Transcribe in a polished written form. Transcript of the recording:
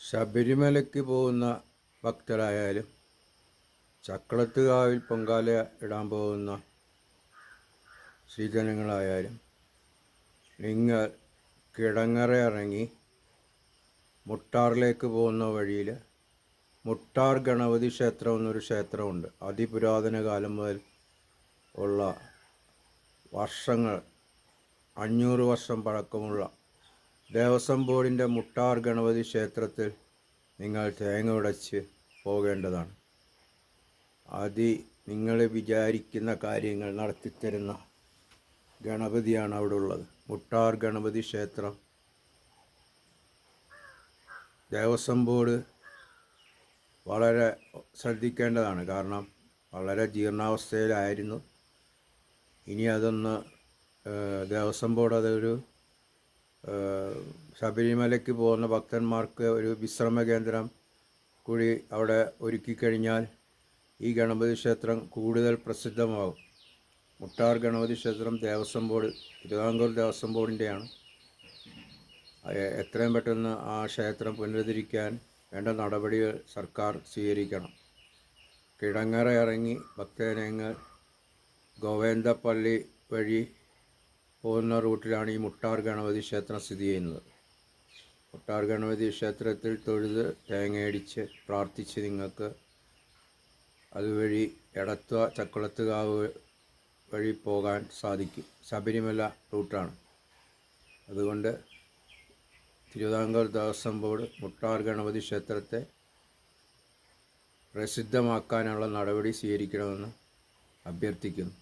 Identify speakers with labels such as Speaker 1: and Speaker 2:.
Speaker 1: ശബരിമലയ്ക്ക് പോകുന്ന ഭക്തരായാലും ചക്കുളത്തുകാവിൽ പൊങ്കാല ഇടാൻ പോകുന്ന ശ്രീജനങ്ങളായാലും നിങ്ങൾ കിടങ്ങറ ഇറങ്ങി മുട്ടാറിലേക്ക് പോകുന്ന വഴിയിൽ മുട്ടാർ ഗണപതി ക്ഷേത്രം എന്നൊരു ക്ഷേത്രമുണ്ട്. അതിപുരാതന കാലം മുതൽ ഉള്ള വർഷങ്ങൾ 500 വർഷം പഴക്കമുള്ള ദേവസ്വം ബോർഡിൻ്റെ മുട്ടാർ ഗണപതി ക്ഷേത്രത്തിൽ നിങ്ങൾ തേങ്ങ ഉടച്ച് പോകേണ്ടതാണ്. നിങ്ങൾ വിചാരിക്കുന്ന കാര്യങ്ങൾ നടത്തിത്തരുന്ന ഗണപതിയാണ് അവിടെ ഉള്ളത്. മുട്ടാർ ഗണപതി ക്ഷേത്രം ദേവസ്വം ബോർഡ് വളരെ ശ്രദ്ധിക്കേണ്ടതാണ്. കാരണം വളരെ ജീർണാവസ്ഥയിലായിരുന്നു. ഇനി അതൊന്ന് ദേവസ്വം ബോർഡ് അതൊരു ശബരിമലയ്ക്ക് പോകുന്ന ഭക്തന്മാർക്ക് ഒരു വിശ്രമ കേന്ദ്രം കൂടി അവിടെ ഒരുക്കിക്കഴിഞ്ഞാൽ ഈ ഗണപതി ക്ഷേത്രം കൂടുതൽ പ്രസിദ്ധമാകും. മുട്ടാർ ഗണപതി ക്ഷേത്രം ദേവസ്വം ബോർഡ്, തിരുവിതാംകൂർ ദേവസ്വം ബോർഡിൻ്റെയാണ്. എത്രയും പെട്ടെന്ന് ആ ക്ഷേത്രം പുനരുദ്ധരിക്കാൻ വേണ്ട നടപടികൾ സർക്കാർ സ്വീകരിക്കണം. കിടങ്ങറ ഇറങ്ങി ഭക്തജനങ്ങൾ ഗോവിന്ദപ്പള്ളി വഴി പോകുന്ന റൂട്ടിലാണ് ഈ മുട്ടാർ ഗണപതി ക്ഷേത്രം സ്ഥിതി ചെയ്യുന്നത്. മുട്ടാർ ഗണപതി ക്ഷേത്രത്തിൽ തൊഴുത് തേങ്ങയടിച്ച് പ്രാർത്ഥിച്ച് നിങ്ങൾക്ക് അതുവഴി എടത്വ ചക്കുളത്തുകാവ് വഴി പോകാൻ സാധിക്കും. ശബരിമല റൂട്ടാണ്. അതുകൊണ്ട് തിരുവിതാംകൂർ ദേവസ്വം ബോർഡ് മുട്ടാർ ഗണപതി ക്ഷേത്രത്തെ പ്രസിദ്ധമാക്കാനുള്ള നടപടി സ്വീകരിക്കണമെന്ന് അഭ്യർത്ഥിക്കുന്നു.